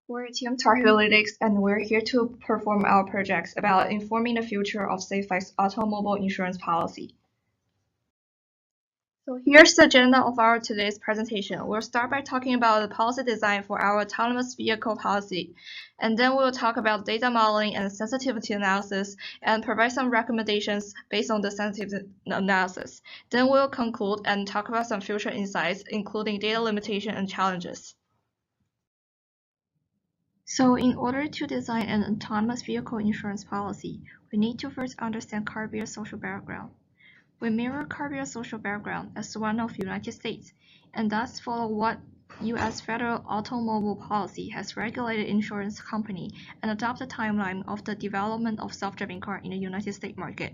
We're Team Tar Analytics, and we're here to perform our projects about informing the future of Safe Life's automobile insurance policy. So here's the agenda of our today's presentation. We'll start by talking about the policy design for our autonomous vehicle policy, and then we'll talk about data modeling and sensitivity analysis and provide some recommendations based on the sensitivity analysis. Then we'll conclude and talk about some future insights, including data limitation and challenges. So in order to design an autonomous vehicle insurance policy, we need to first understand car builder's social background. We mirror car builder's social background as one of United States, and thus follow what U.S. federal automobile policy has regulated insurance company and adopt the timeline of the development of self-driving car in the United States market.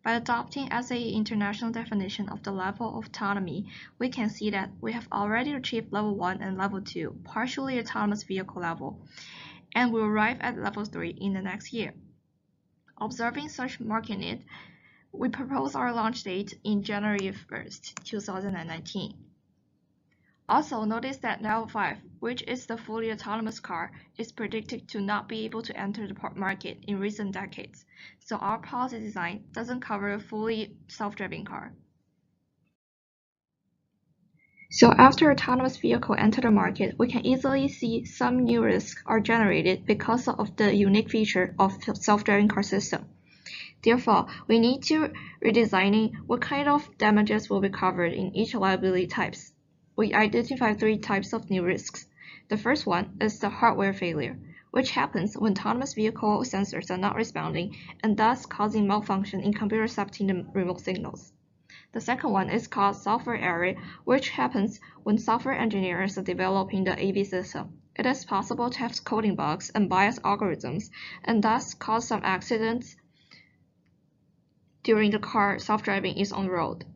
By adopting SAE international definition of the level of autonomy, we can see that we have already achieved level 1 and level 2, partially autonomous vehicle level, and will arrive at level 3 in the next year. Observing such market need, we propose our launch date in January 1st, 2019. Also, notice that level 5, which is the fully autonomous car, is predicted to not be able to enter the market in recent decades, so our policy design doesn't cover a fully self-driving car. So after autonomous vehicle enter the market, we can easily see some new risks are generated because of the unique feature of self-driving car system. Therefore, we need to redesigning what kind of damages will be covered in each liability types. We identify 3 types of new risks. The first one is the hardware failure, which happens when autonomous vehicle sensors are not responding and thus causing malfunction in computer accepting the remote signals. The second one is called software error, which happens when software engineers are developing the AV system. It is possible to have coding bugs and biased algorithms and thus cause some accidents during the car self-driving is on the road.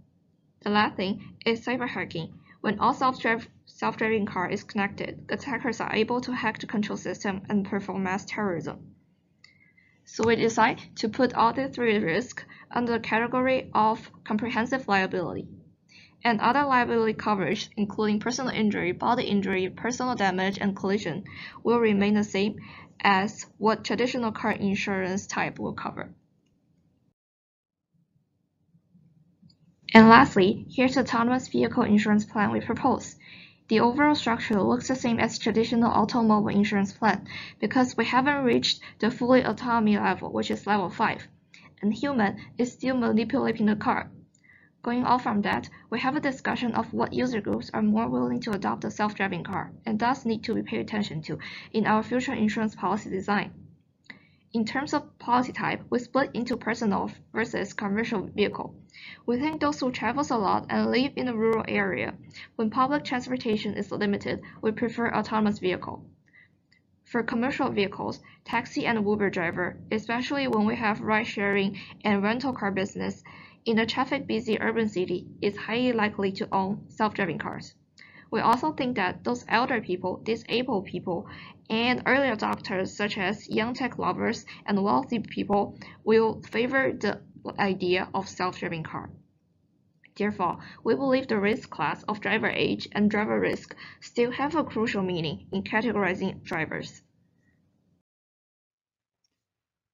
The last thing is cyber hacking. When all self-driving car is connected, attackers are able to hack the control system and perform mass terrorism. So we decide to put all the 3 risks under the category of comprehensive liability. And other liability coverage, including personal injury, body injury, personal damage, and collision, will remain the same as what traditional car insurance type will cover. And lastly, here's the autonomous vehicle insurance plan we propose. The overall structure looks the same as traditional automobile insurance plan because we haven't reached the fully autonomy level, which is level 5, and human is still manipulating the car. Going off from that, we have a discussion of what user groups are more willing to adopt a self-driving car and thus need to be paid attention to in our future insurance policy design. In terms of policy type, we split into personal versus commercial vehicle. We think those who travel a lot and live in a rural area, when public transportation is limited, we prefer autonomous vehicle. For commercial vehicles, taxi and Uber driver, especially when we have ride-sharing and rental car business, in a traffic-busy urban city, is highly likely to own self-driving cars. We also think that those elder people, disabled people, and early adopters such as young tech lovers and wealthy people will favor the idea of self-driving car. Therefore, we believe the risk class of driver age and driver risk still have a crucial meaning in categorizing drivers.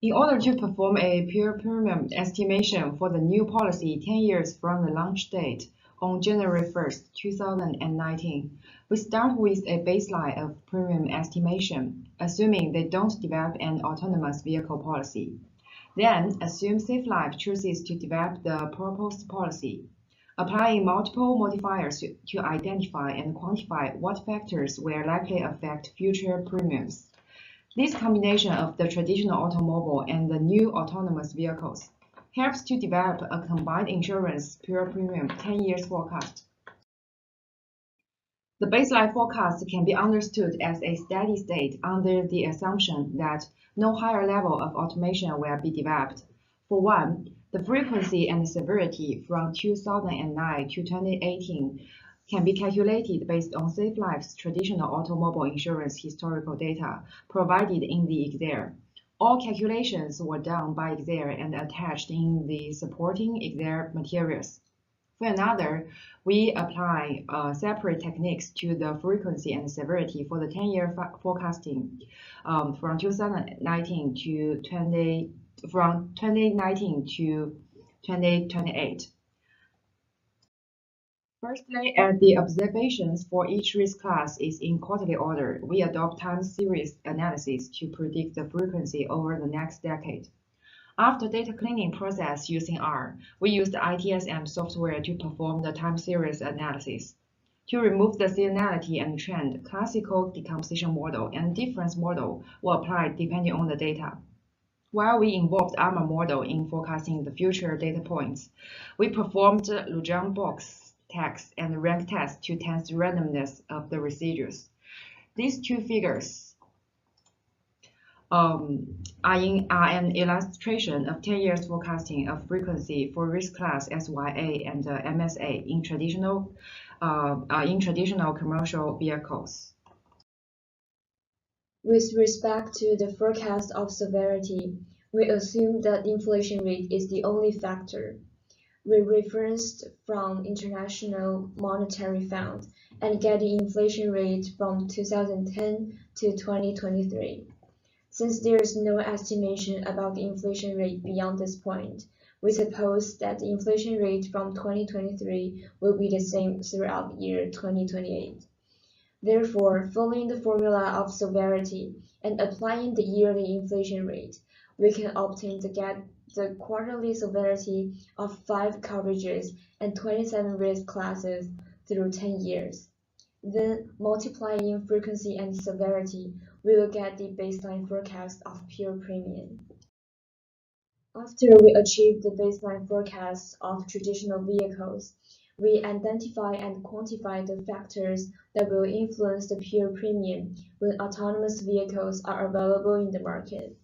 In order to perform a pure premium estimation for the new policy 10 years from the launch date, on January 1st, 2019, we start with a baseline of premium estimation, assuming they don't develop an autonomous vehicle policy. Then, assume Safe Life chooses to develop the proposed policy, applying multiple modifiers to identify and quantify what factors will likely affect future premiums. This combination of the traditional automobile and the new autonomous vehicles helps to develop a combined insurance pure premium 10 years forecast. The baseline forecast can be understood as a steady state under the assumption that no higher level of automation will be developed. For one, the frequency and severity from 2009 to 2018 can be calculated based on Safe Life's traditional automobile insurance historical data provided in the Excel. All calculations were done by Excel and attached in the supporting Excel materials. For another, we apply separate techniques to the frequency and severity for the 10-year forecasting from 2019 to 2028. Firstly, as the observations for each risk class is in quarterly order, we adopt time series analysis to predict the frequency over the next decade. After data cleaning process using R, we used ITSM software to perform the time series analysis. To remove the seasonality and trend, classical decomposition model and difference model were applied depending on the data. While we involved ARMA model in forecasting the future data points, we performed Lujan box tests and rank tests to test the randomness of the residues. These two figures are an illustration of 10 years forecasting of frequency for risk class SYA and MSA in traditional commercial vehicles. With respect to the forecast of severity, we assume that inflation rate is the only factor. We referenced from International Monetary Fund and get the inflation rate from 2010 to 2023. Since there is no estimation about the inflation rate beyond this point, we suppose that the inflation rate from 2023 will be the same throughout year 2028. Therefore, following the formula of severity and applying the yearly inflation rate, we can obtain the quarterly severity of 5 coverages and 27 risk classes through 10 years. Then, multiplying frequency and severity, we will get the baseline forecast of pure premium. After we achieve the baseline forecast of traditional vehicles, we identify and quantify the factors that will influence the pure premium when autonomous vehicles are available in the market.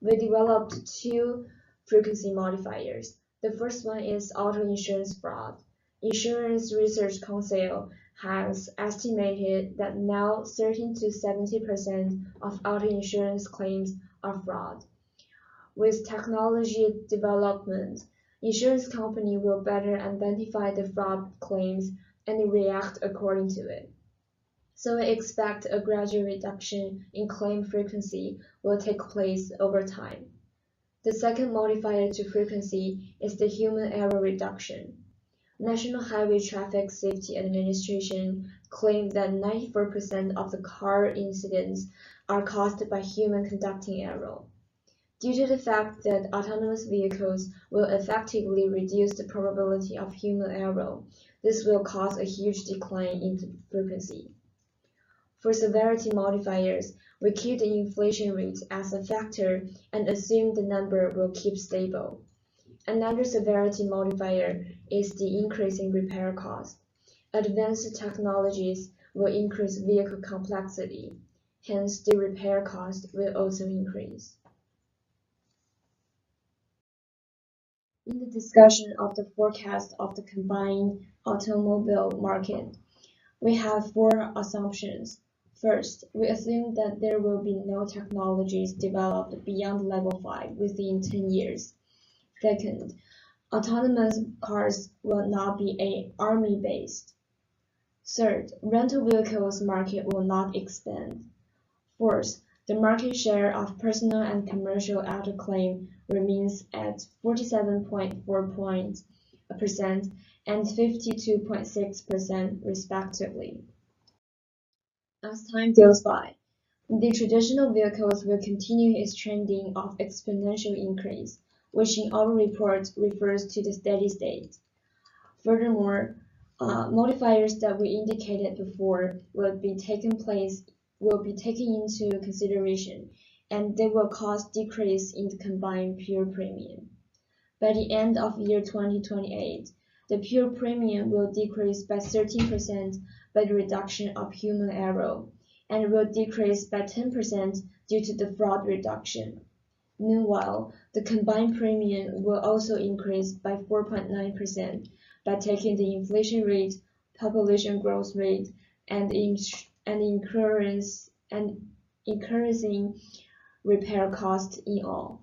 We developed 2 frequency modifiers. The first one is auto insurance fraud. Insurance Research Council has estimated that now 13 to 70% of auto insurance claims are fraud. With technology development, insurance company will better identify the fraud claims and react according to it. So we expect a gradual reduction in claim frequency will take place over time. The second modifier to frequency is the human error reduction. National Highway Traffic Safety Administration claimed that 94% of the car incidents are caused by human conducting error. Due to the fact that autonomous vehicles will effectively reduce the probability of human error, this will cause a huge decline in frequency. For severity modifiers, we keep the inflation rate as a factor and assume the number will keep stable. Another severity modifier is the increase in repair cost. Advanced technologies will increase vehicle complexity, hence the repair cost will also increase. In the discussion of the forecast of the combined automobile market, we have 4 assumptions. First, we assume that there will be no technologies developed beyond level 5 within 10 years. Second, autonomous cars will not be army-based. Third, rental vehicles market will not expand. Fourth, the market share of personal and commercial auto claim remains at 47.4% and 52.6% respectively. As time goes by, the traditional vehicles will continue its trending of exponential increase, which in our report refers to the steady state. Furthermore, modifiers that we indicated before will be taken into consideration, and they will cause decrease in the combined pure premium. By the end of year 2028, the pure premium will decrease by 13% by the reduction of human error, and will decrease by 10% due to the fraud reduction. Meanwhile, the combined premium will also increase by 4.9% by taking the inflation rate, population growth rate, and increasing repair costs in all.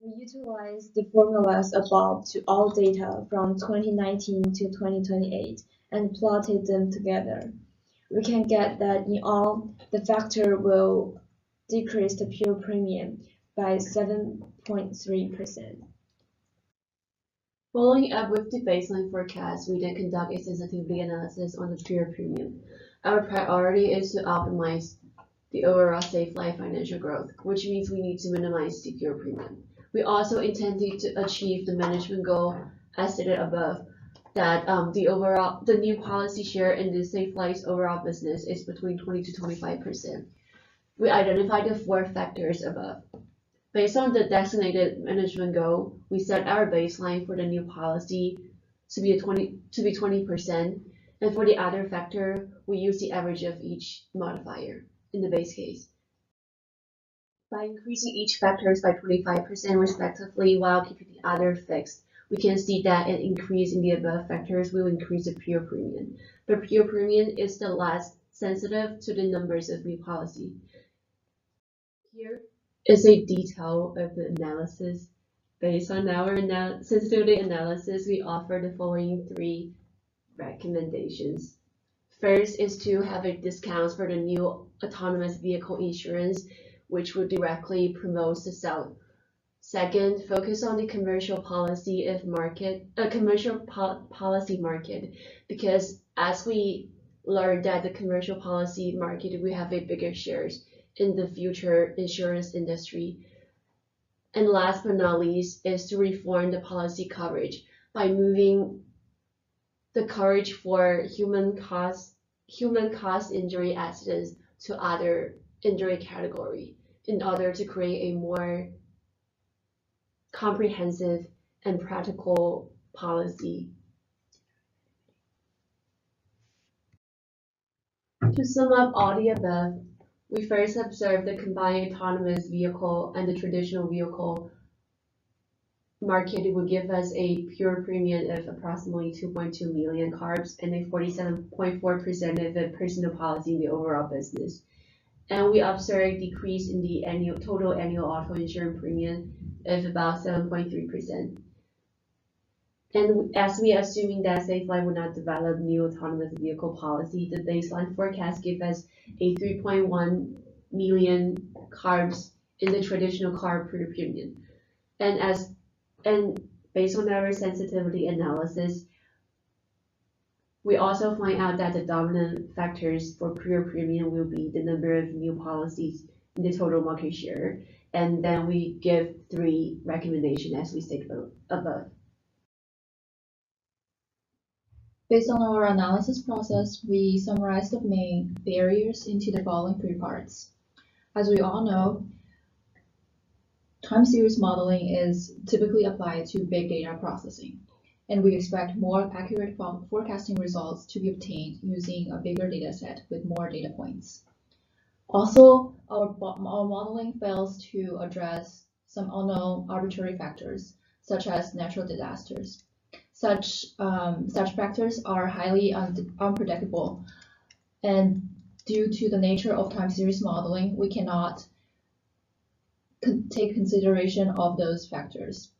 We utilized the formulas above to all data from 2019 to 2028 and plotted them together. We can get that in all, the factor will decrease the pure premium by 7.3%. Following up with the baseline forecast, we then conduct a sensitivity analysis on the pure premium. Our priority is to optimize the overall safe life financial growth, which means we need to minimize the pure premium. We also intended to achieve the management goal as stated above, that the new policy share in the Safe Life's overall business is between 20 to 25%. We identified the 4 factors above. Based on the designated management goal, we set our baseline for the new policy to be 20%, and for the other factor, we use the average of each modifier in the base case. By increasing each factors by 25% respectively while keeping the other fixed, we can see that an increase in the above factors will increase the pure premium. The pure premium is the less sensitive to the numbers of new policy. Here is a detail of the analysis. Based on our sensitivity analysis, we offer the following 3 recommendations. First is to have a discount for the new autonomous vehicle insurance, which would directly promote the sale. Second, focus on the commercial policy market, because as we learned that the commercial policy market will have a bigger shares in the future insurance industry. And last but not least is to reform the policy coverage by moving the coverage for human cause injury accidents to other injury category in order to create a more comprehensive and practical policy. To sum up all the above, we first observed the combined autonomous vehicle and the traditional vehicle market would give us a pure premium of approximately 2.2 million carbs and a 47.4% of the personal policy in the overall business. And we observed a decrease in the total annual auto insurance premium of about 7.3%. And as we are assuming that Safe Life will not develop new autonomous vehicle policy, the baseline forecast gives us a 3.1 million carbs in the traditional carb per premium. And based on our sensitivity analysis, we also find out that the dominant factors for pure premium will be the number of new policies in the total market share. And then we give 3 recommendations as we stated above. Based on our analysis process, we summarized the main barriers into the following 3 parts. As we all know, time series modeling is typically applied to big data processing, and we expect more accurate forecasting results to be obtained using a bigger data set with more data points. Also, our modeling fails to address some unknown arbitrary factors, such as natural disasters. Such factors are highly unpredictable, and due to the nature of time series modeling, we cannot take consideration of those factors.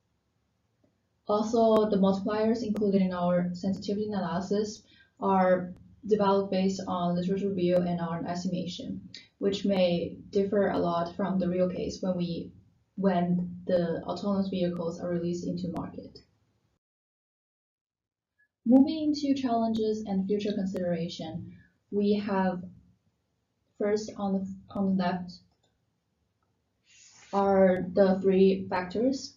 Also, the multipliers included in our sensitivity analysis are developed based on literature review and our estimation, which may differ a lot from the real case when the autonomous vehicles are released into market. Moving into challenges and future consideration, we have first on the left are the 3 factors.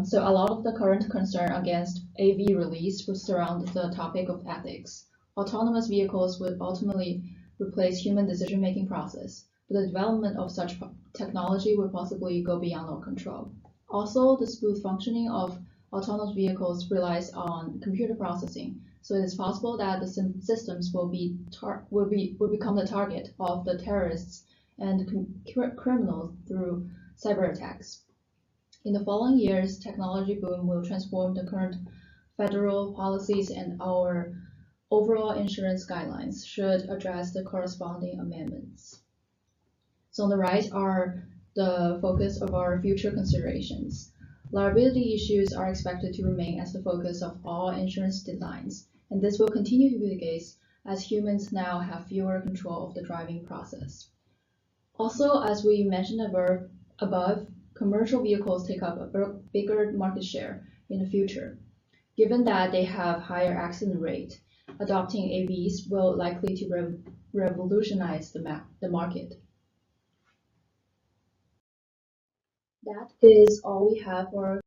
So a lot of the current concern against AV release would surround the topic of ethics. Autonomous vehicles would ultimately replace human decision-making process, but the development of such technology would possibly go beyond our control. Also, the smooth functioning of autonomous vehicles relies on computer processing, so it is possible that the systems will become the target of the terrorists and criminals through cyber attacks. In the following years, technology boom will transform the current federal policies, and our overall insurance guidelines should address the corresponding amendments. So on the right are the focus of our future considerations. Liability issues are expected to remain as the focus of all insurance designs, and this will continue to be the case as humans now have fewer control of the driving process. Also, as we mentioned above, commercial vehicles take up a bigger market share in the future. Given that they have higher accident rate, adopting AVs will likely to revolutionize the market. That is all we have for